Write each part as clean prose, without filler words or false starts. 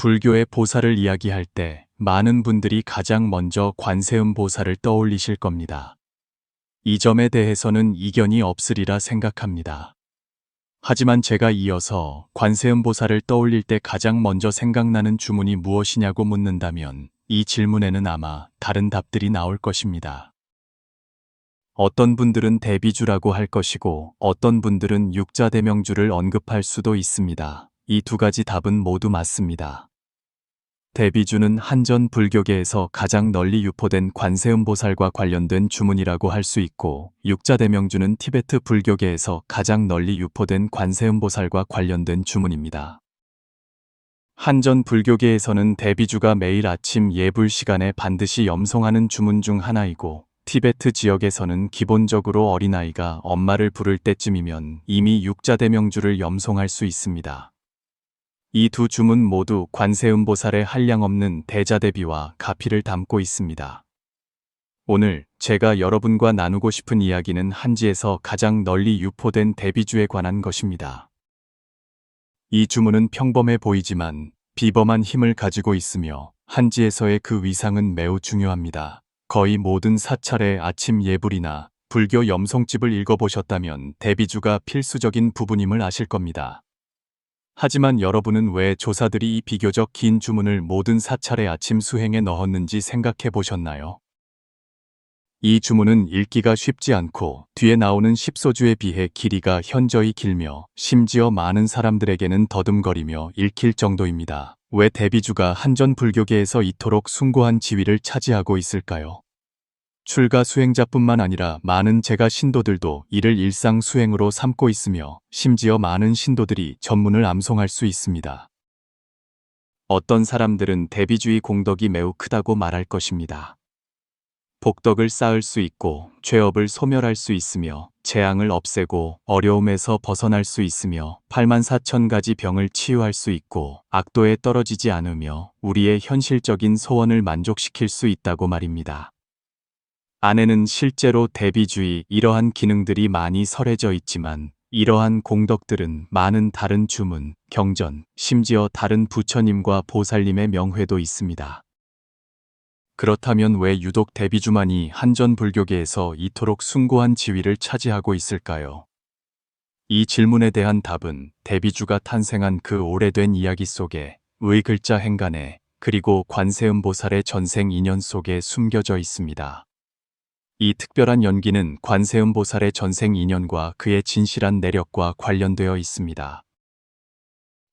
불교의 보살을 이야기할 때 많은 분들이 가장 먼저 관세음 보살을 떠올리실 겁니다. 이 점에 대해서는 이견이 없으리라 생각합니다. 하지만 제가 이어서 관세음 보살을 떠올릴 때 가장 먼저 생각나는 주문이 무엇이냐고 묻는다면 이 질문에는 아마 다른 답들이 나올 것입니다. 어떤 분들은 대비주라고 할 것이고 어떤 분들은 육자대명주를 언급할 수도 있습니다. 이 두 가지 답은 모두 맞습니다. 대비주는 한전 불교계에서 가장 널리 유포된 관세음보살과 관련된 주문이라고 할 수 있고, 육자대명주는 티베트 불교계에서 가장 널리 유포된 관세음보살과 관련된 주문입니다. 한전 불교계에서는 대비주가 매일 아침 예불 시간에 반드시 염송하는 주문 중 하나이고, 티베트 지역에서는 기본적으로 어린아이가 엄마를 부를 때쯤이면 이미 육자대명주를 염송할 수 있습니다. 이 두 주문 모두 관세음보살의 한량없는 대자대비와 가피를 담고 있습니다. 오늘 제가 여러분과 나누고 싶은 이야기는 한지에서 가장 널리 유포된 대비주에 관한 것입니다. 이 주문은 평범해 보이지만 비범한 힘을 가지고 있으며 한지에서의 그 위상은 매우 중요합니다. 거의 모든 사찰의 아침 예불이나 불교 염송집을 읽어보셨다면 대비주가 필수적인 부분임을 아실 겁니다. 하지만 여러분은 왜 조사들이 이 비교적 긴 주문을 모든 사찰의 아침 수행에 넣었는지 생각해 보셨나요? 이 주문은 읽기가 쉽지 않고 뒤에 나오는 십소주에 비해 길이가 현저히 길며 심지어 많은 사람들에게는 더듬거리며 읽힐 정도입니다. 왜 대비주가 한전 불교계에서 이토록 숭고한 지위를 차지하고 있을까요? 출가 수행자뿐만 아니라 많은 제가 신도들도 이를 일상 수행으로 삼고 있으며 심지어 많은 신도들이 전문을 암송할 수 있습니다. 어떤 사람들은 대비주의 공덕이 매우 크다고 말할 것입니다. 복덕을 쌓을 수 있고 죄업을 소멸할 수 있으며 재앙을 없애고 어려움에서 벗어날 수 있으며 84,000가지 병을 치유할 수 있고 악도에 떨어지지 않으며 우리의 현실적인 소원을 만족시킬 수 있다고 말입니다. 안에는 실제로 대비주의 이러한 기능들이 많이 설해져 있지만 이러한 공덕들은 많은 다른 주문, 경전, 심지어 다른 부처님과 보살님의 명회도 있습니다. 그렇다면 왜 유독 대비주만이 한전 불교계에서 이토록 숭고한 지위를 차지하고 있을까요? 이 질문에 대한 답은 대비주가 탄생한 그 오래된 이야기 속에 의글자 행간에 그리고 관세음보살의 전생 인연 속에 숨겨져 있습니다. 이 특별한 연기는 관세음보살의 전생 인연과 그의 진실한 내력과 관련되어 있습니다.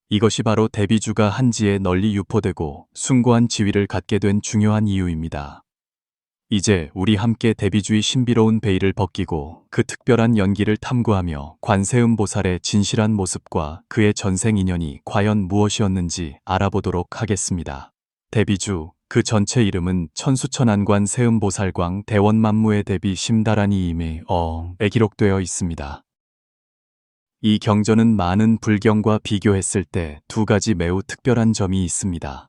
이것이 바로 대비주가 한지에 널리 유포되고 숭고한 지위를 갖게 된 중요한 이유입니다. 이제 우리 함께 대비주의 신비로운 베일을 벗기고 그 특별한 연기를 탐구하며 관세음보살의 진실한 모습과 그의 전생 인연이 과연 무엇이었는지 알아보도록 하겠습니다. 대비주, 그 전체 이름은 천수천안관 세음보살광 대원만무의 대비 심다라니 임에 기록되어 있습니다. 이 경전은 많은 불경과 비교했을 때 두 가지 매우 특별한 점이 있습니다.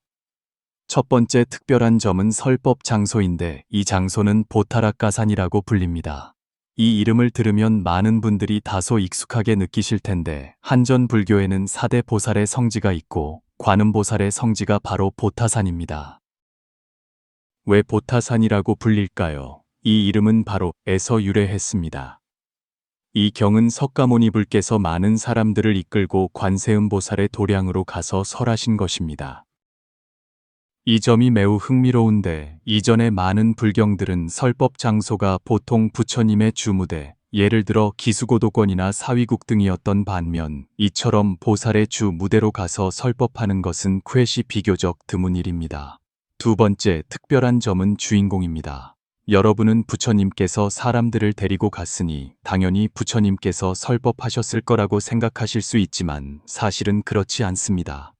첫 번째 특별한 점은 설법 장소인데 이 장소는 보타락가산이라고 불립니다. 이 이름을 들으면 많은 분들이 다소 익숙하게 느끼실 텐데 한전 불교에는 4대 보살의 성지가 있고 관음보살의 성지가 바로 보타산입니다. 왜 보타산이라고 불릴까요? 이 이름은 바로 에서 유래했습니다. 이 경은 석가모니 불께서 많은 사람들을 이끌고 관세음보살의 도량으로 가서 설하신 것입니다. 이 점이 매우 흥미로운데 이전의 많은 불경들은 설법 장소가 보통 부처님의 주무대, 예를 들어 기수고도권이나 사위국 등이었던 반면 이처럼 보살의 주 무대로 가서 설법하는 것은 쾌시 비교적 드문 일입니다. 두 번째 특별한 점은 주인공입니다. 여러분은 부처님께서 사람들을 데리고 갔으니 당연히 부처님께서 설법하셨을 거라고 생각하실 수 있지만 사실은 그렇지 않습니다.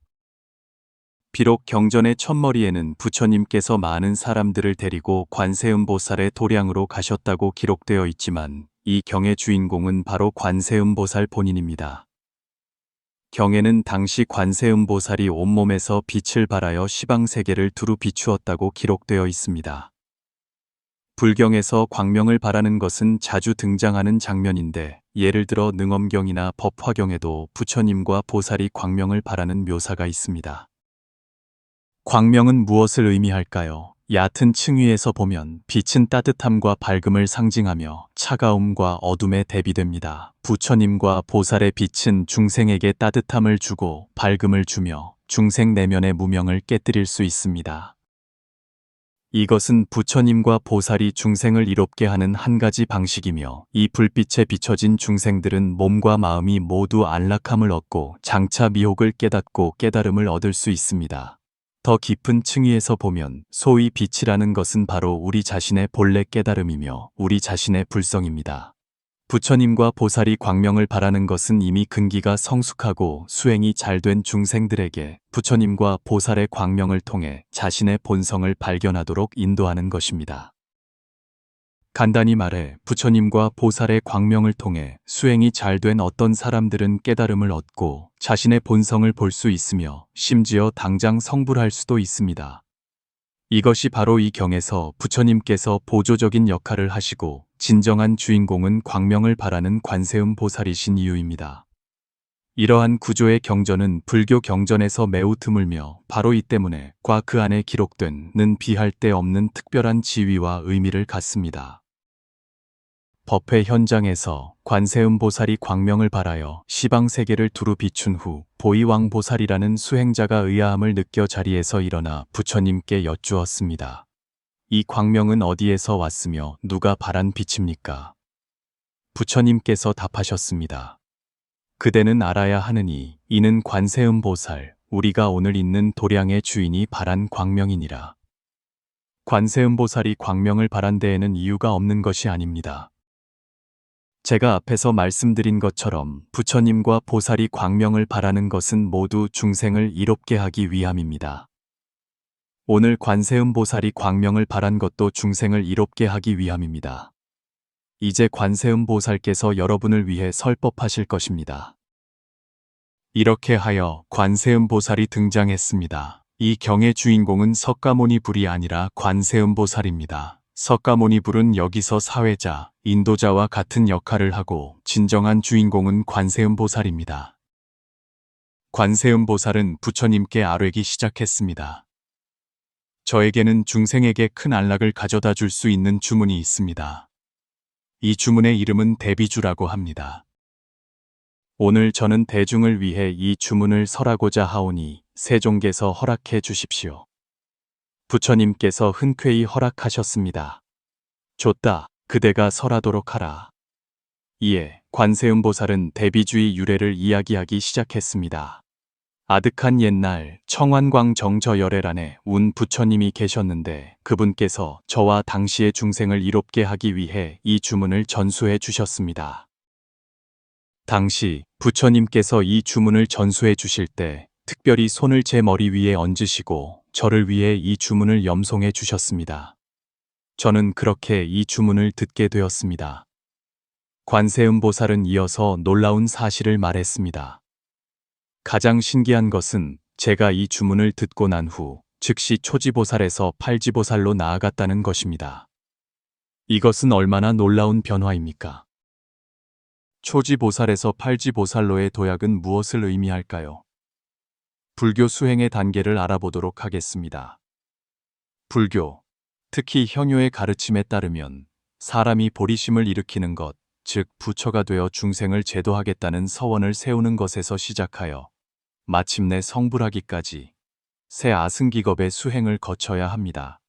비록 경전의 첫머리에는 부처님께서 많은 사람들을 데리고 관세음보살의 도량으로 가셨다고 기록되어 있지만 이 경의 주인공은 바로 관세음보살 본인입니다. 경에는 당시 관세음보살이 온몸에서 빛을 발하여 시방세계를 두루 비추었다고 기록되어 있습니다. 불경에서 광명을 발하는 것은 자주 등장하는 장면인데 예를 들어 능엄경이나 법화경에도 부처님과 보살이 광명을 발하는 묘사가 있습니다. 광명은 무엇을 의미할까요? 얕은 층위에서 보면 빛은 따뜻함과 밝음을 상징하며 차가움과 어둠에 대비됩니다. 부처님과 보살의 빛은 중생에게 따뜻함을 주고 밝음을 주며 중생 내면의 무명을 깨뜨릴 수 있습니다. 이것은 부처님과 보살이 중생을 이롭게 하는 한 가지 방식이며, 이 불빛에 비춰진 중생들은 몸과 마음이 모두 안락함을 얻고 장차 미혹을 깨닫고 깨달음을 얻을 수 있습니다. 더 깊은 층위에서 보면 소위 빛이라는 것은 바로 우리 자신의 본래 깨달음이며 우리 자신의 불성입니다. 부처님과 보살이 광명을 바라는 것은 이미 근기가 성숙하고 수행이 잘 된 중생들에게 부처님과 보살의 광명을 통해 자신의 본성을 발견하도록 인도하는 것입니다. 간단히 말해 부처님과 보살의 광명을 통해 수행이 잘 된 어떤 사람들은 깨달음을 얻고 자신의 본성을 볼 수 있으며 심지어 당장 성불할 수도 있습니다. 이것이 바로 이 경에서 부처님께서 보조적인 역할을 하시고 진정한 주인공은 광명을 바라는 관세음 보살이신 이유입니다. 이러한 구조의 경전은 불교 경전에서 매우 드물며 바로 이 때문에 과 그 안에 기록된 는 비할 데 없는 특별한 지위와 의미를 갖습니다. 법회 현장에서 관세음 보살이 광명을 발하여 시방세계를 두루 비춘 후 보이왕 보살이라는 수행자가 의아함을 느껴 자리에서 일어나 부처님께 여쭈었습니다. 이 광명은 어디에서 왔으며 누가 발한 빛입니까? 부처님께서 답하셨습니다. 그대는 알아야 하느니 이는 관세음 보살, 우리가 오늘 있는 도량의 주인이 발한 광명이니라. 관세음 보살이 광명을 발한 데에는 이유가 없는 것이 아닙니다. 제가 앞에서 말씀드린 것처럼 부처님과 보살이 광명을 바라는 것은 모두 중생을 이롭게 하기 위함입니다. 오늘 관세음 보살이 광명을 바란 것도 중생을 이롭게 하기 위함입니다. 이제 관세음 보살께서 여러분을 위해 설법하실 것입니다. 이렇게 하여 관세음 보살이 등장했습니다. 이 경의 주인공은 석가모니 불이 아니라 관세음 보살입니다. 석가모니 불은 여기서 사회자, 인도자와 같은 역할을 하고 진정한 주인공은 관세음 보살입니다. 관세음 보살은 부처님께 아뢰기 시작했습니다. 저에게는 중생에게 큰 안락을 가져다 줄 수 있는 주문이 있습니다. 이 주문의 이름은 대비주라고 합니다. 오늘 저는 대중을 위해 이 주문을 설하고자 하오니 세종께서 허락해 주십시오. 부처님께서 흔쾌히 허락하셨습니다. 좋다, 그대가 설하도록 하라. 이에 관세음 보살은 대비주의 유래를 이야기하기 시작했습니다. 아득한 옛날 청환광 정저열애란에 운 부처님이 계셨는데 그분께서 저와 당시의 중생을 이롭게 하기 위해 이 주문을 전수해 주셨습니다. 당시 부처님께서 이 주문을 전수해 주실 때 특별히 손을 제 머리 위에 얹으시고 저를 위해 이 주문을 염송해 주셨습니다. 저는 그렇게 이 주문을 듣게 되었습니다. 관세음 보살은 이어서 놀라운 사실을 말했습니다. 가장 신기한 것은 제가 이 주문을 듣고 난 후 즉시 초지보살에서 팔지보살로 나아갔다는 것입니다. 이것은 얼마나 놀라운 변화입니까? 초지보살에서 팔지보살로의 도약은 무엇을 의미할까요? 불교 수행의 단계를 알아보도록 하겠습니다. 불교, 특히 현효의 가르침에 따르면 사람이 보리심을 일으키는 것, 즉 부처가 되어 중생을 제도하겠다는 서원을 세우는 것에서 시작하여 마침내 성불하기까지 새 아승기겁의 수행을 거쳐야 합니다.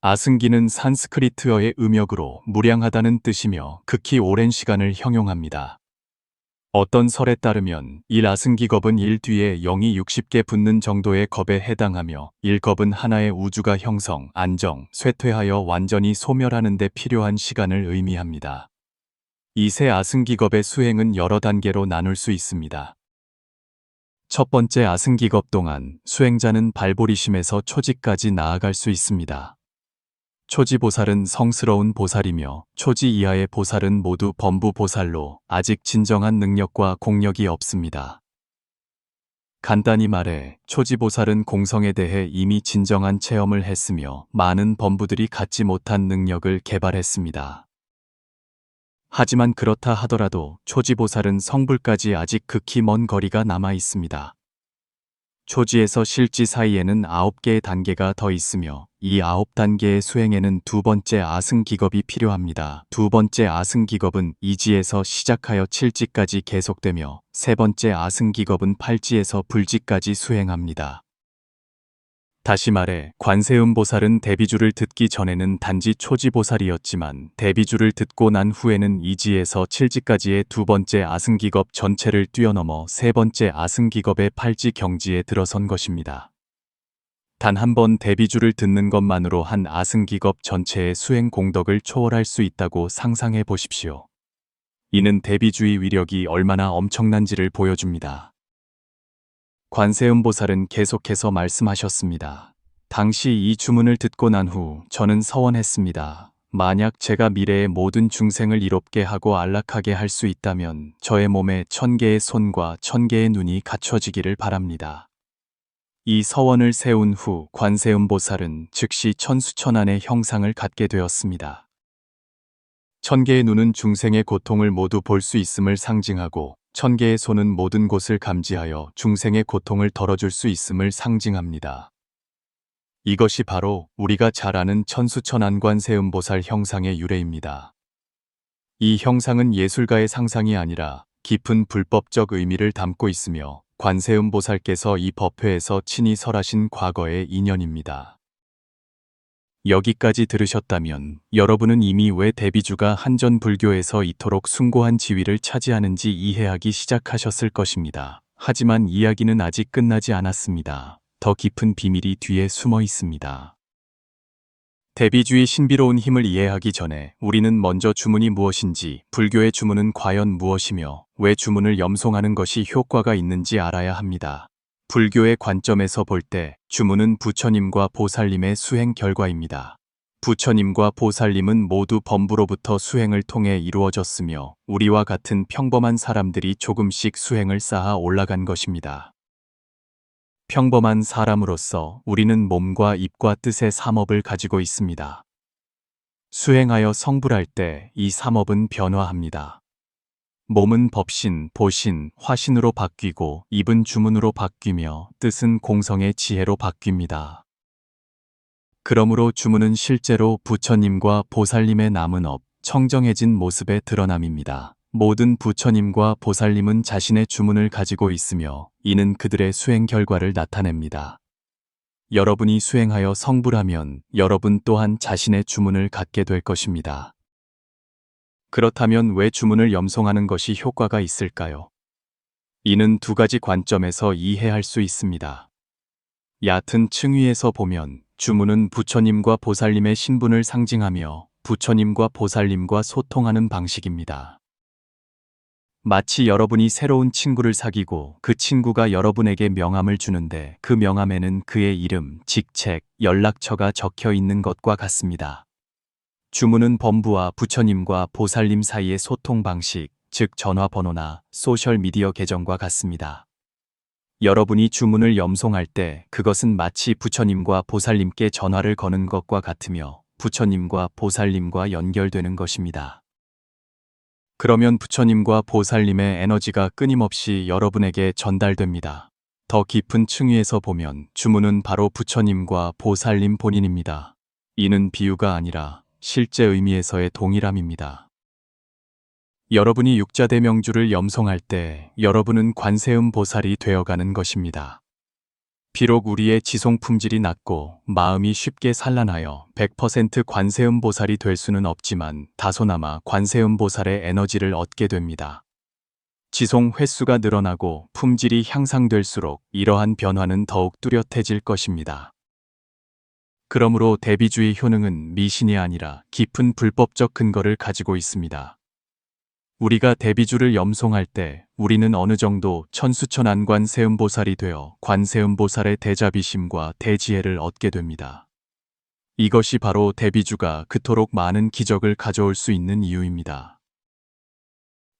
아승기는 산스크리트어의 음역으로 무량하다는 뜻이며 극히 오랜 시간을 형용합니다. 어떤 설에 따르면 1아승기겁은 1 뒤에 0이 60개 붙는 정도의 겁에 해당하며 1겁은 하나의 우주가 형성, 안정, 쇠퇴하여 완전히 소멸하는 데 필요한 시간을 의미합니다. 이 세 아승기겁의 수행은 여러 단계로 나눌 수 있습니다. 첫 번째 아승기겁 동안 수행자는 발보리심에서 초지까지 나아갈 수 있습니다. 초지보살은 성스러운 보살이며 초지 이하의 보살은 모두 범부보살로 아직 진정한 능력과 공력이 없습니다. 간단히 말해 초지보살은 공성에 대해 이미 진정한 체험을 했으며 많은 범부들이 갖지 못한 능력을 개발했습니다. 하지만 그렇다 하더라도 초지보살은 성불까지 아직 극히 먼 거리가 남아 있습니다. 초지에서 실지 사이에는 9개의 단계가 더 있으며 이 9단계의 수행에는 두 번째 아승기겁이 필요합니다. 두 번째 아승기겁은 2지에서 시작하여 7지까지 계속되며 세 번째 아승기겁은 8지에서 불지까지 수행합니다. 다시 말해 관세음보살은 대비주를 듣기 전에는 단지 초지보살이었지만 대비주를 듣고 난 후에는 2지에서 7지까지의 두 번째 아승기겁 전체를 뛰어넘어 세 번째 아승기겁의 8지 경지에 들어선 것입니다. 단 한 번 대비주를 듣는 것만으로 한 아승기겁 전체의 수행 공덕을 초월할 수 있다고 상상해 보십시오. 이는 대비주의 위력이 얼마나 엄청난지를 보여줍니다. 관세음보살은 계속해서 말씀하셨습니다. 당시 이 주문을 듣고 난 후 저는 서원했습니다. 만약 제가 미래의 모든 중생을 이롭게 하고 안락하게 할 수 있다면 저의 몸에 1000개의 손과 1000개의 눈이 갖춰지기를 바랍니다. 이 서원을 세운 후 관세음보살은 즉시 천수천안의 형상을 갖게 되었습니다. 1000개의 눈은 중생의 고통을 모두 볼 수 있음을 상징하고 1000개의 손은 모든 곳을 감지하여 중생의 고통을 덜어줄 수 있음을 상징합니다. 이것이 바로 우리가 잘 아는 천수천안관세음보살 형상의 유래입니다. 이 형상은 예술가의 상상이 아니라 깊은 불법적 의미를 담고 있으며 관세음보살께서 이 법회에서 친히 설하신 과거의 인연입니다. 여기까지 들으셨다면 여러분은 이미 왜 대비주가 한전 불교에서 이토록 숭고한 지위를 차지하는지 이해하기 시작하셨을 것입니다. 하지만 이야기는 아직 끝나지 않았습니다. 더 깊은 비밀이 뒤에 숨어 있습니다. 대비주의 신비로운 힘을 이해하기 전에 우리는 먼저 주문이 무엇인지, 불교의 주문은 과연 무엇이며 왜 주문을 염송하는 것이 효과가 있는지 알아야 합니다. 불교의 관점에서 볼 때 주문은 부처님과 보살님의 수행 결과입니다. 부처님과 보살님은 모두 범부로부터 수행을 통해 이루어졌으며 우리와 같은 평범한 사람들이 조금씩 수행을 쌓아 올라간 것입니다. 평범한 사람으로서 우리는 몸과 입과 뜻의 삼업을 가지고 있습니다. 수행하여 성불할 때 이 삼업은 변화합니다. 몸은 법신, 보신, 화신으로 바뀌고 입은 주문으로 바뀌며 뜻은 공성의 지혜로 바뀝니다. 그러므로 주문은 실제로 부처님과 보살님의 남은 업, 청정해진 모습의 드러남입니다. 모든 부처님과 보살님은 자신의 주문을 가지고 있으며 이는 그들의 수행 결과를 나타냅니다. 여러분이 수행하여 성불하면 여러분 또한 자신의 주문을 갖게 될 것입니다. 그렇다면 왜 주문을 염송하는 것이 효과가 있을까요? 이는 두 가지 관점에서 이해할 수 있습니다. 얕은 층위에서 보면 주문은 부처님과 보살님의 신분을 상징하며 부처님과 보살님과 소통하는 방식입니다. 마치 여러분이 새로운 친구를 사귀고 그 친구가 여러분에게 명함을 주는데 그 명함에는 그의 이름, 직책, 연락처가 적혀 있는 것과 같습니다. 주문은 범부와 부처님과 보살님 사이의 소통 방식, 즉 전화번호나 소셜미디어 계정과 같습니다. 여러분이 주문을 염송할 때 그것은 마치 부처님과 보살님께 전화를 거는 것과 같으며 부처님과 보살님과 연결되는 것입니다. 그러면 부처님과 보살님의 에너지가 끊임없이 여러분에게 전달됩니다. 더 깊은 층위에서 보면 주문은 바로 부처님과 보살님 본인입니다. 이는 비유가 아니라 실제 의미에서의 동일함입니다. 여러분이 육자대명주를 염송할 때 여러분은 관세음 보살이 되어가는 것입니다. 비록 우리의 지송 품질이 낮고 마음이 쉽게 산란하여 100% 관세음 보살이 될 수는 없지만 다소나마 관세음 보살의 에너지를 얻게 됩니다. 지송 횟수가 늘어나고 품질이 향상될수록 이러한 변화는 더욱 뚜렷해질 것입니다. 그러므로 대비주의 효능은 미신이 아니라 깊은 불법적 근거를 가지고 있습니다. 우리가 대비주를 염송할 때 우리는 어느 정도 천수천안 관세음보살이 되어 관세음보살의 대자비심과 대지혜를 얻게 됩니다. 이것이 바로 대비주가 그토록 많은 기적을 가져올 수 있는 이유입니다.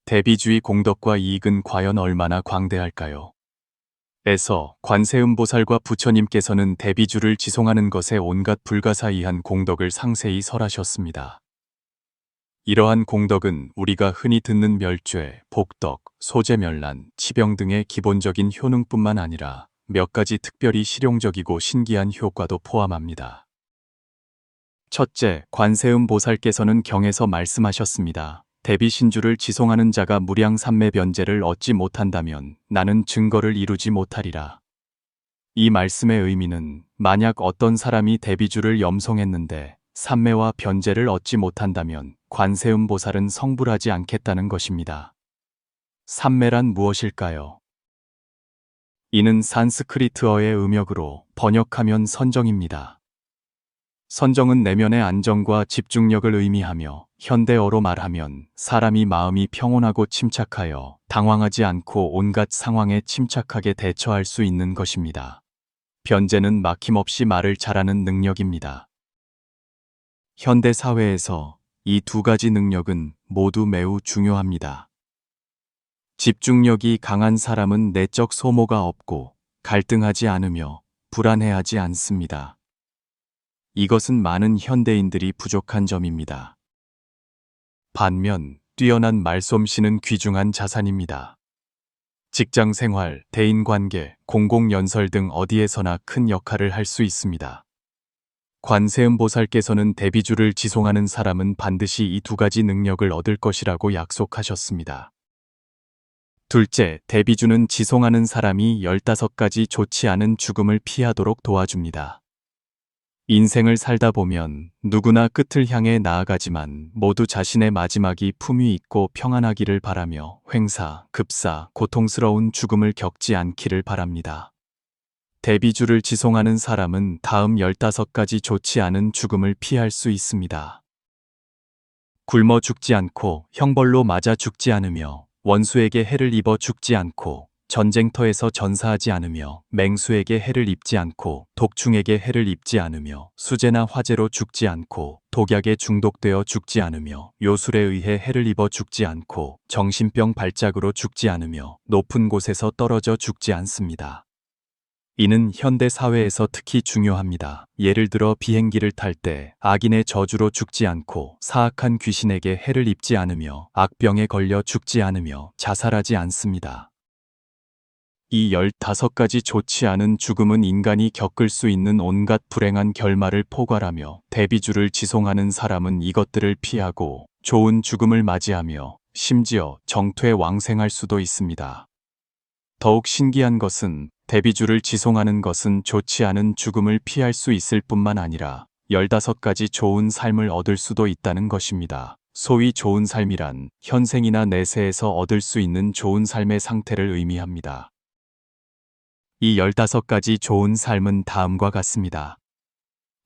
대비주의 공덕과 이익은 과연 얼마나 광대할까요? 에서 관세음보살과 부처님께서는 대비주를 지송하는 것에 온갖 불가사의한 공덕을 상세히 설하셨습니다. 이러한 공덕은 우리가 흔히 듣는 멸죄, 복덕, 소재멸란, 치병 등의 기본적인 효능뿐만 아니라 몇 가지 특별히 실용적이고 신기한 효과도 포함합니다. 첫째, 관세음 보살께서는 경에서 말씀하셨습니다. 대비신주를 지송하는 자가 무량 삼매 변제를 얻지 못한다면 나는 증거를 이루지 못하리라. 이 말씀의 의미는 만약 어떤 사람이 대비주를 염송했는데 삼매와 변제를 얻지 못한다면 관세음 보살은 성불하지 않겠다는 것입니다. 삼매란 무엇일까요? 이는 산스크리트어의 음역으로 번역하면 선정입니다. 선정은 내면의 안정과 집중력을 의미하며 현대어로 말하면 사람이 마음이 평온하고 침착하여 당황하지 않고 온갖 상황에 침착하게 대처할 수 있는 것입니다. 변제는 막힘없이 말을 잘하는 능력입니다. 현대 사회에서 이 두 가지 능력은 모두 매우 중요합니다. 집중력이 강한 사람은 내적 소모가 없고 갈등하지 않으며 불안해하지 않습니다. 이것은 많은 현대인들이 부족한 점입니다. 반면 뛰어난 말솜씨는 귀중한 자산입니다. 직장 생활, 대인 관계, 공공연설 등 어디에서나 큰 역할을 할 수 있습니다. 관세음 보살께서는 대비주를 지송하는 사람은 반드시 이 두 가지 능력을 얻을 것이라고 약속하셨습니다. 둘째, 대비주는 지송하는 사람이 15가지 좋지 않은 죽음을 피하도록 도와줍니다. 인생을 살다 보면 누구나 끝을 향해 나아가지만 모두 자신의 마지막이 품위 있고 평안하기를 바라며 횡사, 급사, 고통스러운 죽음을 겪지 않기를 바랍니다. 대비주를 지송하는 사람은 다음 15가지 좋지 않은 죽음을 피할 수 있습니다. 굶어 죽지 않고 형벌로 맞아 죽지 않으며 원수에게 해를 입어 죽지 않고 전쟁터에서 전사하지 않으며 맹수에게 해를 입지 않고 독충에게 해를 입지 않으며 수재나 화재로 죽지 않고 독약에 중독되어 죽지 않으며 요술에 의해 해를 입어 죽지 않고 정신병 발작으로 죽지 않으며 높은 곳에서 떨어져 죽지 않습니다. 이는 현대 사회에서 특히 중요합니다. 예를 들어 비행기를 탈 때 악인의 저주로 죽지 않고 사악한 귀신에게 해를 입지 않으며 악병에 걸려 죽지 않으며 자살하지 않습니다. 이 15가지 좋지 않은 죽음은 인간이 겪을 수 있는 온갖 불행한 결말을 포괄하며 대비주를 지송하는 사람은 이것들을 피하고 좋은 죽음을 맞이하며 심지어 정퇴 왕생할 수도 있습니다. 더욱 신기한 것은 대비주를 지송하는 것은 좋지 않은 죽음을 피할 수 있을 뿐만 아니라 15가지 좋은 삶을 얻을 수도 있다는 것입니다. 소위 좋은 삶이란 현생이나 내세에서 얻을 수 있는 좋은 삶의 상태를 의미합니다. 이 15가지 좋은 삶은 다음과 같습니다.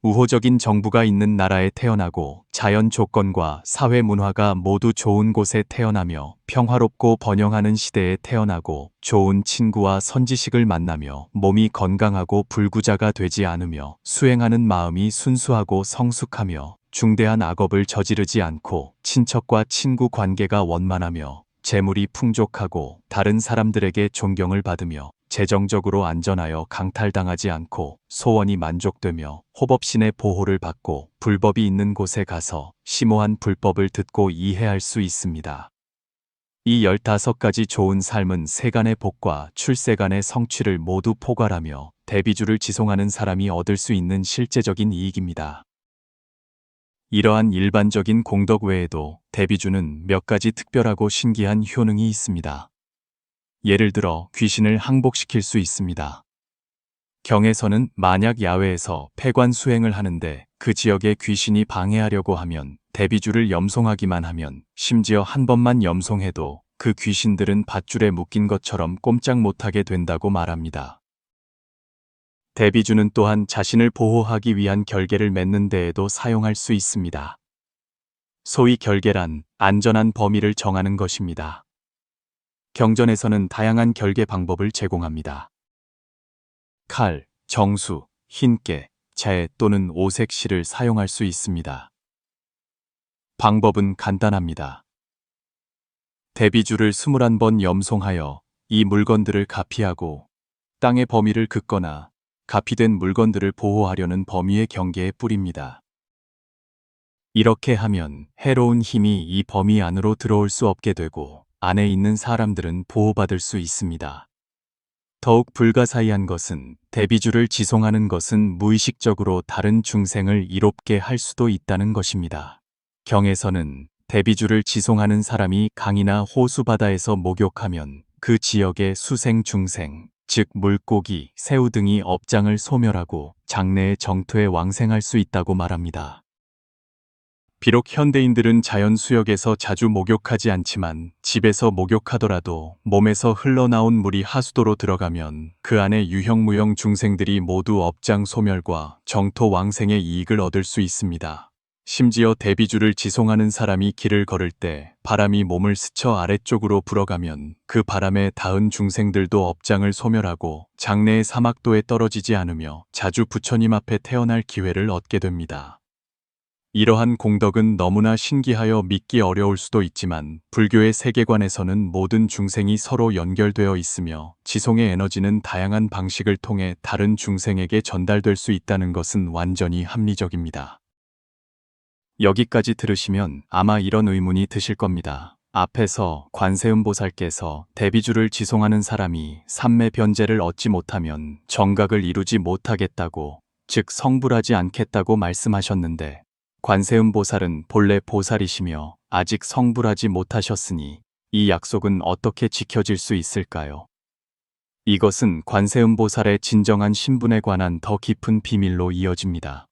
우호적인 정부가 있는 나라에 태어나고 자연 조건과 사회 문화가 모두 좋은 곳에 태어나며 평화롭고 번영하는 시대에 태어나고 좋은 친구와 선지식을 만나며 몸이 건강하고 불구자가 되지 않으며 수행하는 마음이 순수하고 성숙하며 중대한 악업을 저지르지 않고 친척과 친구 관계가 원만하며 재물이 풍족하고 다른 사람들에게 존경을 받으며 재정적으로 안전하여 강탈당하지 않고 소원이 만족되며 호법신의 보호를 받고 불법이 있는 곳에 가서 심오한 불법을 듣고 이해할 수 있습니다. 이 15가지 좋은 삶은 세간의 복과 출세간의 성취를 모두 포괄하며 대비주를 지송하는 사람이 얻을 수 있는 실제적인 이익입니다. 이러한 일반적인 공덕 외에도 대비주는 몇 가지 특별하고 신기한 효능이 있습니다. 예를 들어 귀신을 항복시킬 수 있습니다. 경에서는 만약 야외에서 폐관 수행을 하는데 그 지역에 귀신이 방해하려고 하면 대비주를 염송하기만 하면 심지어 한 번만 염송해도 그 귀신들은 밧줄에 묶인 것처럼 꼼짝 못하게 된다고 말합니다. 대비주는 또한 자신을 보호하기 위한 결계를 맺는 데에도 사용할 수 있습니다. 소위 결계란 안전한 범위를 정하는 것입니다. 경전에서는 다양한 결계 방법을 제공합니다. 칼, 정수, 흰깨, 자해 또는 오색 실을 사용할 수 있습니다. 방법은 간단합니다. 대비주를 21번 염송하여 이 물건들을 가피하고 땅의 범위를 긋거나 가피된 물건들을 보호하려는 범위의 경계에 뿌립니다. 이렇게 하면 해로운 힘이 이 범위 안으로 들어올 수 없게 되고 안에 있는 사람들은 보호받을 수 있습니다. 더욱 불가사의한 것은 대비주를 지송하는 것은 무의식적으로 다른 중생을 이롭게 할 수도 있다는 것입니다. 경에서는 대비주를 지송하는 사람이 강이나 호수바다에서 목욕하면 그 지역의 수생 중생, 즉 물고기, 새우 등이 업장을 소멸하고 장래의 정토에 왕생할 수 있다고 말합니다. 비록 현대인들은 자연 수역에서 자주 목욕하지 않지만 집에서 목욕하더라도 몸에서 흘러나온 물이 하수도로 들어가면 그 안에 유형무형 중생들이 모두 업장 소멸과 정토 왕생의 이익을 얻을 수 있습니다. 심지어 대비주를 지송하는 사람이 길을 걸을 때 바람이 몸을 스쳐 아래쪽으로 불어가면 그 바람에 닿은 중생들도 업장을 소멸하고 장래의 사막도에 떨어지지 않으며 자주 부처님 앞에 태어날 기회를 얻게 됩니다. 이러한 공덕은 너무나 신기하여 믿기 어려울 수도 있지만 불교의 세계관에서는 모든 중생이 서로 연결되어 있으며 지송의 에너지는 다양한 방식을 통해 다른 중생에게 전달될 수 있다는 것은 완전히 합리적입니다. 여기까지 들으시면 아마 이런 의문이 드실 겁니다. 앞에서 관세음보살께서 대비주를 지송하는 사람이 삼매 변제를 얻지 못하면 정각을 이루지 못하겠다고, 즉 성불하지 않겠다고 말씀하셨는데 관세음보살은 본래 보살이시며 아직 성불하지 못하셨으니 이 약속은 어떻게 지켜질 수 있을까요? 이것은 관세음보살의 진정한 신분에 관한 더 깊은 비밀로 이어집니다.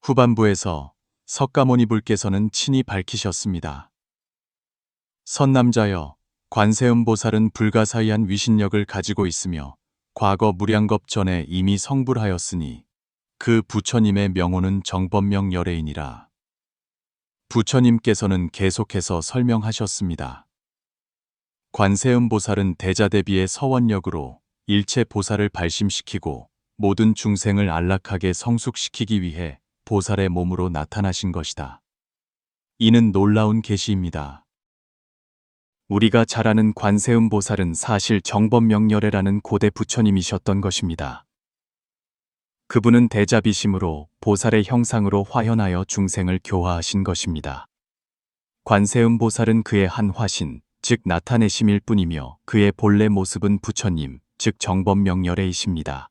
후반부에서 석가모니불께서는 친히 밝히셨습니다. 선남자여, 관세음보살은 불가사의한 위신력을 가지고 있으며 과거 무량겁 전에 이미 성불하였으니 그 부처님의 명호는 정법명열애이니라. 부처님께서는 계속해서 설명하셨습니다. 관세음보살은 대자대비의 서원력으로 일체 보살을 발심시키고 모든 중생을 안락하게 성숙시키기 위해 보살의 몸으로 나타나신 것이다. 이는 놀라운 계시입니다. 우리가 잘 아는 관세음보살은 사실 정법명열애라는 고대 부처님이셨던 것입니다. 그분은 대자비심으로 보살의 형상으로 화현하여 중생을 교화하신 것입니다. 관세음보살은 그의 한 화신, 즉 나타내심일 뿐이며 그의 본래 모습은 부처님, 즉 정법명열애이십니다.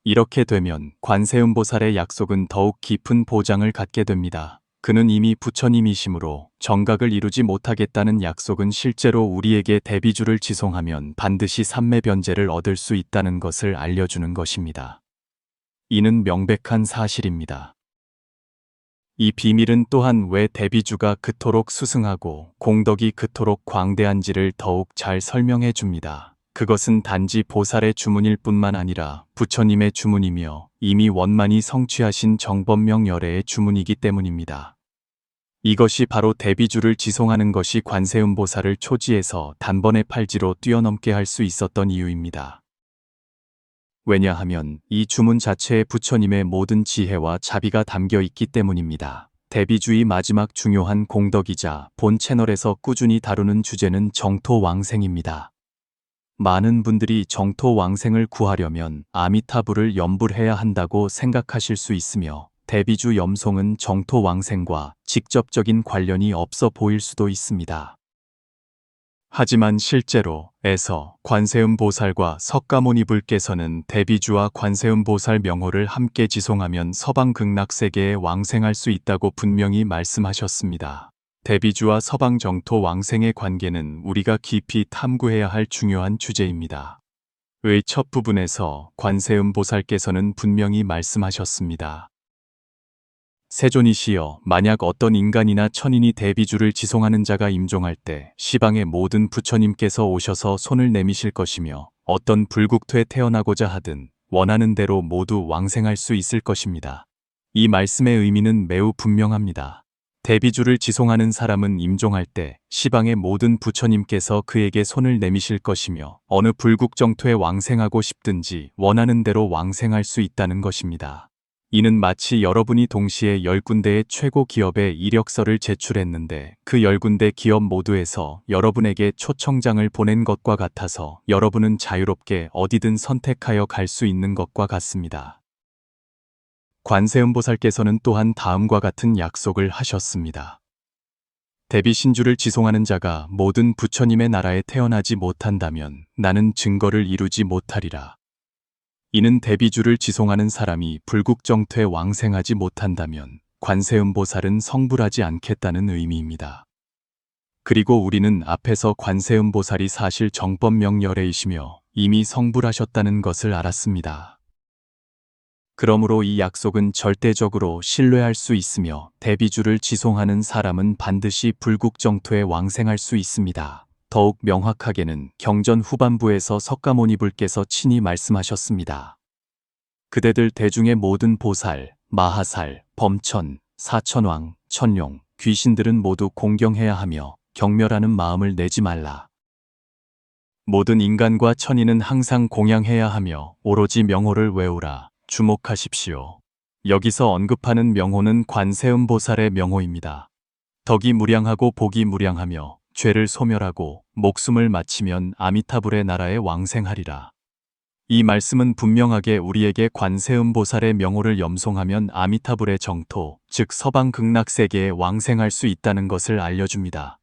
이렇게 되면 관세음보살의 약속은 더욱 깊은 보장을 갖게 됩니다. 그는 이미 부처님이시므로 정각을 이루지 못하겠다는 약속은 실제로 우리에게 대비주를 지송하면 반드시 삼매변제를 얻을 수 있다는 것을 알려주는 것입니다. 이는 명백한 사실입니다. 이 비밀은 또한 왜 대비주가 그토록 수승하고 공덕이 그토록 광대한지를 더욱 잘 설명해 줍니다. 그것은 단지 보살의 주문일 뿐만 아니라 부처님의 주문이며 이미 원만히 성취하신 정법명열애의 주문이기 때문입니다. 이것이 바로 대비주를 지송하는 것이 관세음보살을 초지에서 단번에 팔지로 뛰어넘게 할 수 있었던 이유입니다. 왜냐하면 이 주문 자체에 부처님의 모든 지혜와 자비가 담겨 있기 때문입니다. 대비주의 마지막 중요한 공덕이자 본 채널에서 꾸준히 다루는 주제는 정토왕생입니다. 많은 분들이 정토왕생을 구하려면 아미타불을 염불해야 한다고 생각하실 수 있으며 대비주 염송은 정토왕생과 직접적인 관련이 없어 보일 수도 있습니다. 하지만 실제로 에서 관세음보살과 석가모니불께서는 대비주와 관세음보살 명호를 함께 지송하면 서방극락세계에 왕생할 수 있다고 분명히 말씀하셨습니다. 대비주와 서방정토 왕생의 관계는 우리가 깊이 탐구해야 할 중요한 주제입니다. 의 첫 부분에서 관세음보살께서는 분명히 말씀하셨습니다. 세존이시여, 만약 어떤 인간이나 천인이 대비주를 지송하는 자가 임종할 때 시방의 모든 부처님께서 오셔서 손을 내미실 것이며 어떤 불국토에 태어나고자 하든 원하는 대로 모두 왕생할 수 있을 것입니다. 이 말씀의 의미는 매우 분명합니다. 대비주를 지송하는 사람은 임종할 때 시방의 모든 부처님께서 그에게 손을 내미실 것이며 어느 불국정토에 왕생하고 싶든지 원하는 대로 왕생할 수 있다는 것입니다. 이는 마치 여러분이 동시에 10군데의 최고 기업에 이력서를 제출했는데 그 10군데 기업 모두에서 여러분에게 초청장을 보낸 것과 같아서 여러분은 자유롭게 어디든 선택하여 갈 수 있는 것과 같습니다. 관세음보살께서는 또한 다음과 같은 약속을 하셨습니다. 대비신주를 지송하는 자가 모든 부처님의 나라에 태어나지 못한다면 나는 증거를 이루지 못하리라. 이는 대비주를 지송하는 사람이 불국정토에 왕생하지 못한다면 관세음보살은 성불하지 않겠다는 의미입니다. 그리고 우리는 앞에서 관세음보살이 사실 정법명렬해이시며 이미 성불하셨다는 것을 알았습니다. 그러므로 이 약속은 절대적으로 신뢰할 수 있으며 대비주를 지송하는 사람은 반드시 불국정토에 왕생할 수 있습니다. 더욱 명확하게는 경전 후반부에서 석가모니불께서 친히 말씀하셨습니다. 그대들 대중의 모든 보살, 마하살, 범천, 사천왕, 천룡, 귀신들은 모두 공경해야 하며 경멸하는 마음을 내지 말라. 모든 인간과 천인은 항상 공양해야 하며 오로지 명호를 외우라. 주목하십시오. 여기서 언급하는 명호는 관세음보살의 명호입니다. 덕이 무량하고 복이 무량하며 죄를 소멸하고 목숨을 마치면 아미타불의 나라에 왕생하리라. 이 말씀은 분명하게 우리에게 관세음보살의 명호를 염송하면 아미타불의 정토, 즉 서방 극락세계에 왕생할 수 있다는 것을 알려줍니다.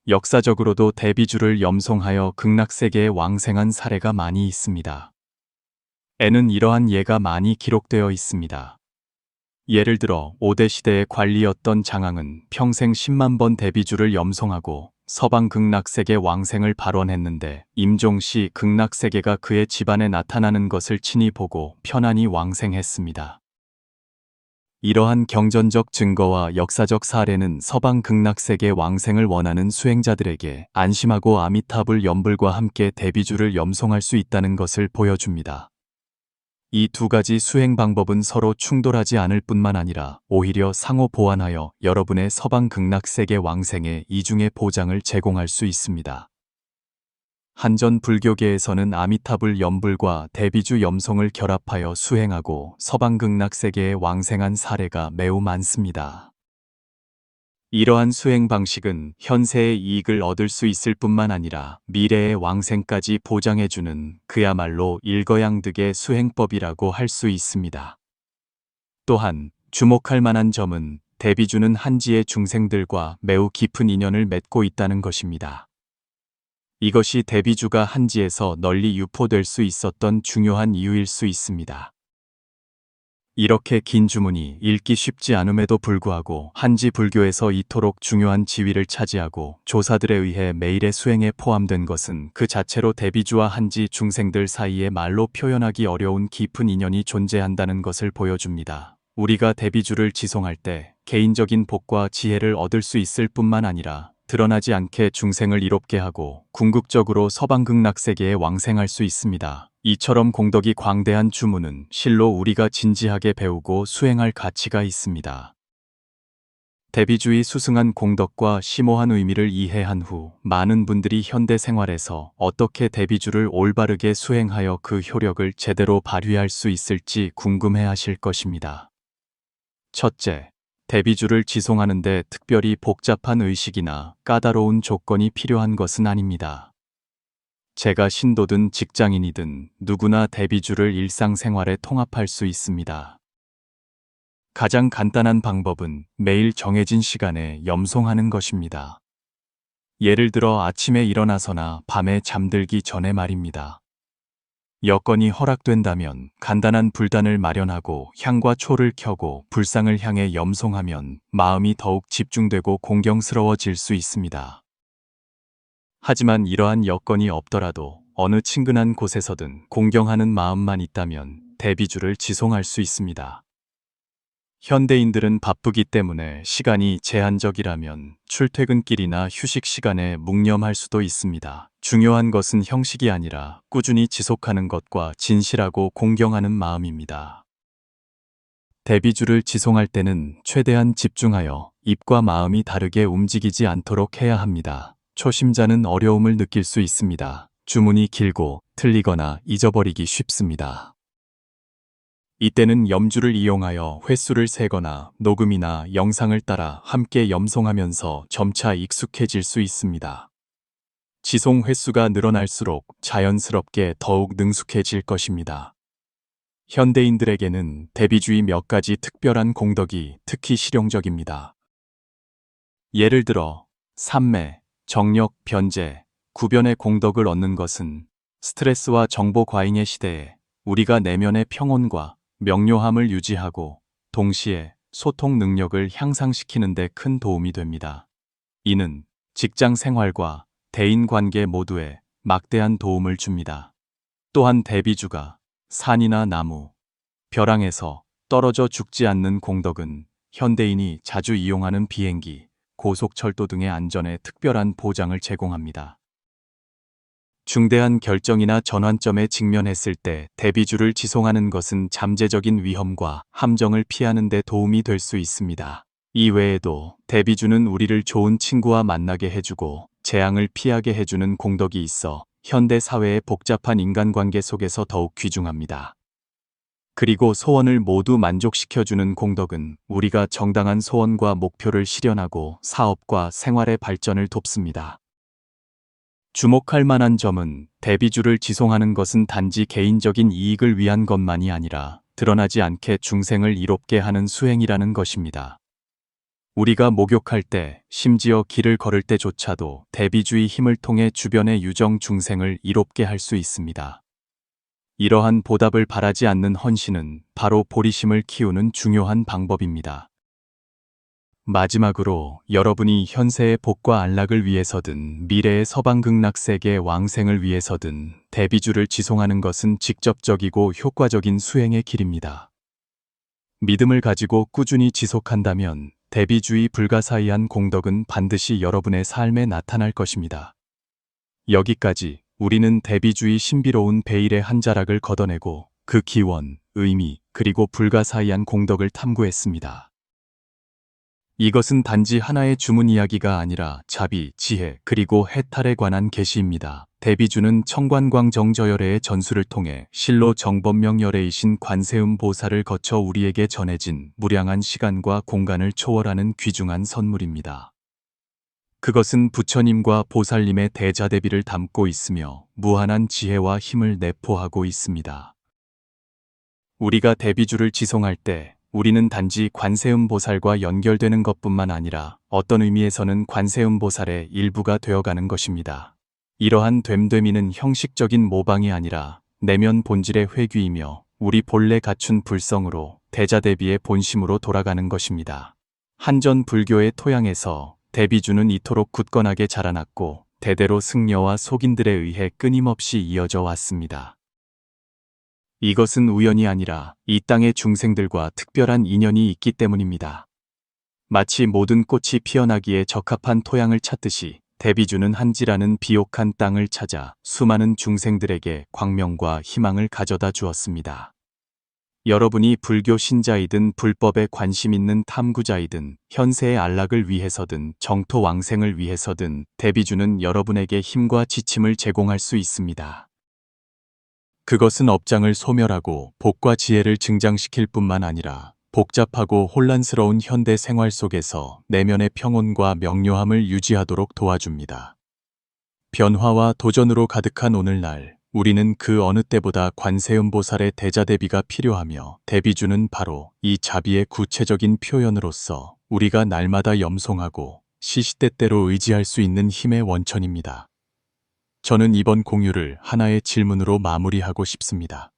역사적으로도 대비주를 염송하여 극락세계에 왕생한 사례가 많이 있습니다. 에는 이러한 예가 많이 기록되어 있습니다. 예를 들어 5대 시대의 관리였던 장항은 평생 10만 번 대비주를 염송하고 서방 극락세계 왕생을 발원했는데 임종시 극락세계가 그의 집안에 나타나는 것을 친히 보고 편안히 왕생했습니다. 이러한 경전적 증거와 역사적 사례는 서방 극락세계 왕생을 원하는 수행자들에게 안심하고 아미타불 연불과 함께 대비주를 염송할 수 있다는 것을 보여줍니다. 이 두 가지 수행 방법은 서로 충돌하지 않을 뿐만 아니라 오히려 상호 보완하여 여러분의 서방 극락세계 왕생에 이중의 보장을 제공할 수 있습니다. 한전 불교계에서는 아미타불 연불과 대비주 염송을 결합하여 수행하고 서방 극락세계에 왕생한 사례가 매우 많습니다. 이러한 수행 방식은 현세의 이익을 얻을 수 있을 뿐만 아니라 미래의 왕생까지 보장해주는 그야말로 일거양득의 수행법이라고 할 수 있습니다. 또한 주목할 만한 점은 대비주는 한지의 중생들과 매우 깊은 인연을 맺고 있다는 것입니다. 이것이 대비주가 한지에서 널리 유포될 수 있었던 중요한 이유일 수 있습니다. 이렇게 긴 주문이 읽기 쉽지 않음에도 불구하고 한지 불교에서 이토록 중요한 지위를 차지하고 조사들에 의해 매일의 수행에 포함된 것은 그 자체로 대비주와 한지 중생들 사이에 말로 표현하기 어려운 깊은 인연이 존재한다는 것을 보여줍니다. 우리가 대비주를 지송할 때 개인적인 복과 지혜를 얻을 수 있을 뿐만 아니라 드러나지 않게 중생을 이롭게 하고 궁극적으로 서방극락세계에 왕생할 수 있습니다. 이처럼 공덕이 광대한 주문은 실로 우리가 진지하게 배우고 수행할 가치가 있습니다. 대비주의 수승한 공덕과 심오한 의미를 이해한 후 많은 분들이 현대 생활에서 어떻게 대비주를 올바르게 수행하여 그 효력을 제대로 발휘할 수 있을지 궁금해 하실 것입니다. 첫째, 대비주를 지송하는데 특별히 복잡한 의식이나 까다로운 조건이 필요한 것은 아닙니다. 제가 신도든 직장인이든 누구나 대비주를 일상생활에 통합할 수 있습니다. 가장 간단한 방법은 매일 정해진 시간에 염송하는 것입니다. 예를 들어 아침에 일어나서나 밤에 잠들기 전에 말입니다. 여건이 허락된다면 간단한 불단을 마련하고 향과 초를 켜고 불상을 향해 염송하면 마음이 더욱 집중되고 공경스러워질 수 있습니다. 하지만 이러한 여건이 없더라도 어느 친근한 곳에서든 공경하는 마음만 있다면 대비주를 지송할 수 있습니다. 현대인들은 바쁘기 때문에 시간이 제한적이라면 출퇴근길이나 휴식 시간에 묵념할 수도 있습니다. 중요한 것은 형식이 아니라 꾸준히 지속하는 것과 진실하고 공경하는 마음입니다. 대비주를 지송할 때는 최대한 집중하여 입과 마음이 다르게 움직이지 않도록 해야 합니다. 초심자는 어려움을 느낄 수 있습니다. 주문이 길고 틀리거나 잊어버리기 쉽습니다. 이때는 염주를 이용하여 횟수를 세거나 녹음이나 영상을 따라 함께 염송하면서 점차 익숙해질 수 있습니다. 지송 횟수가 늘어날수록 자연스럽게 더욱 능숙해질 것입니다. 현대인들에게는 대비주의 몇 가지 특별한 공덕이 특히 실용적입니다. 예를 들어 삼매, 정력, 변제, 구변의 공덕을 얻는 것은 스트레스와 정보 과잉의 시대에 우리가 내면의 평온과 명료함을 유지하고 동시에 소통 능력을 향상시키는 데 큰 도움이 됩니다. 이는 직장 생활과 대인 관계 모두에 막대한 도움을 줍니다. 또한 대비주가 산이나 나무, 벼랑에서 떨어져 죽지 않는 공덕은 현대인이 자주 이용하는 비행기, 고속철도 등의 안전에 특별한 보장을 제공합니다. 중대한 결정이나 전환점에 직면했을 때 대비주를 지송하는 것은 잠재적인 위험과 함정을 피하는 데 도움이 될 수 있습니다. 이 외에도 대비주는 우리를 좋은 친구와 만나게 해주고 재앙을 피하게 해주는 공덕이 있어 현대 사회의 복잡한 인간관계 속에서 더욱 귀중합니다. 그리고 소원을 모두 만족시켜주는 공덕은 우리가 정당한 소원과 목표를 실현하고 사업과 생활의 발전을 돕습니다. 주목할 만한 점은 대비주를 지송하는 것은 단지 개인적인 이익을 위한 것만이 아니라 드러나지 않게 중생을 이롭게 하는 수행이라는 것입니다. 우리가 목욕할 때, 심지어 길을 걸을 때조차도 대비주의 힘을 통해 주변의 유정 중생을 이롭게 할 수 있습니다. 이러한 보답을 바라지 않는 헌신은 바로 보리심을 키우는 중요한 방법입니다. 마지막으로 여러분이 현세의 복과 안락을 위해서든 미래의 서방극락세계의 왕생을 위해서든 대비주를 지송하는 것은 직접적이고 효과적인 수행의 길입니다. 믿음을 가지고 꾸준히 지속한다면 대비주의 불가사의한 공덕은 반드시 여러분의 삶에 나타날 것입니다. 여기까지 우리는 대비주의 신비로운 베일의 한 자락을 걷어내고 그 기원, 의미, 그리고 불가사의한 공덕을 탐구했습니다. 이것은 단지 하나의 주문 이야기가 아니라 자비, 지혜, 그리고 해탈에 관한 계시입니다. 대비주는 청관광정저열애의 전수를 통해 실로 정법명열애이신 관세음 보살을 거쳐 우리에게 전해진 무량한 시간과 공간을 초월하는 귀중한 선물입니다. 그것은 부처님과 보살님의 대자대비를 담고 있으며 무한한 지혜와 힘을 내포하고 있습니다. 우리가 대비주를 지송할 때 우리는 단지 관세음 보살과 연결되는 것뿐만 아니라 어떤 의미에서는 관세음 보살의 일부가 되어가는 것입니다. 이러한 됨됨이는 형식적인 모방이 아니라 내면 본질의 회귀이며 우리 본래 갖춘 불성으로 대자대비의 본심으로 돌아가는 것입니다. 한전 불교의 토양에서 대비주는 이토록 굳건하게 자라났고 대대로 승려와 속인들에 의해 끊임없이 이어져 왔습니다. 이것은 우연이 아니라 이 땅의 중생들과 특별한 인연이 있기 때문입니다. 마치 모든 꽃이 피어나기에 적합한 토양을 찾듯이 대비주는 한지라는 비옥한 땅을 찾아 수많은 중생들에게 광명과 희망을 가져다 주었습니다. 여러분이 불교 신자이든 불법에 관심 있는 탐구자이든 현세의 안락을 위해서든 정토 왕생을 위해서든 대비주는 여러분에게 힘과 지침을 제공할 수 있습니다. 그것은 업장을 소멸하고 복과 지혜를 증장시킬 뿐만 아니라 복잡하고 혼란스러운 현대 생활 속에서 내면의 평온과 명료함을 유지하도록 도와줍니다. 변화와 도전으로 가득한 오늘날, 우리는 그 어느 때보다 관세음보살의 대자대비가 필요하며 대비주는 바로 이 자비의 구체적인 표현으로서 우리가 날마다 염송하고 시시때때로 의지할 수 있는 힘의 원천입니다. 저는 이번 공유를 하나의 질문으로 마무리하고 싶습니다.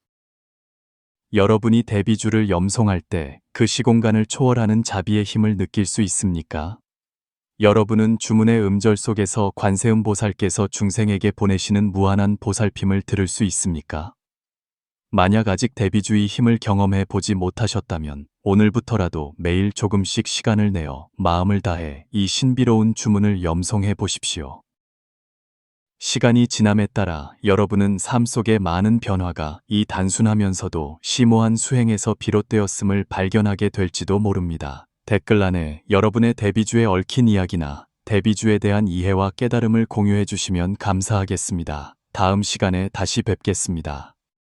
여러분이 대비주를 염송할 때 그 시공간을 초월하는 자비의 힘을 느낄 수 있습니까? 여러분은 주문의 음절 속에서 관세음보살께서 중생에게 보내시는 무한한 보살핌을 들을 수 있습니까? 만약 아직 대비주의 힘을 경험해 보지 못하셨다면 오늘부터라도 매일 조금씩 시간을 내어 마음을 다해 이 신비로운 주문을 염송해 보십시오. 시간이 지남에 따라 여러분은 삶 속의 많은 변화가 이 단순하면서도 심오한 수행에서 비롯되었음을 발견하게 될지도 모릅니다. 댓글란에 여러분의 대비주에 얽힌 이야기나 대비주에 대한 이해와 깨달음을 공유해 주시면 감사하겠습니다. 다음 시간에 다시 뵙겠습니다.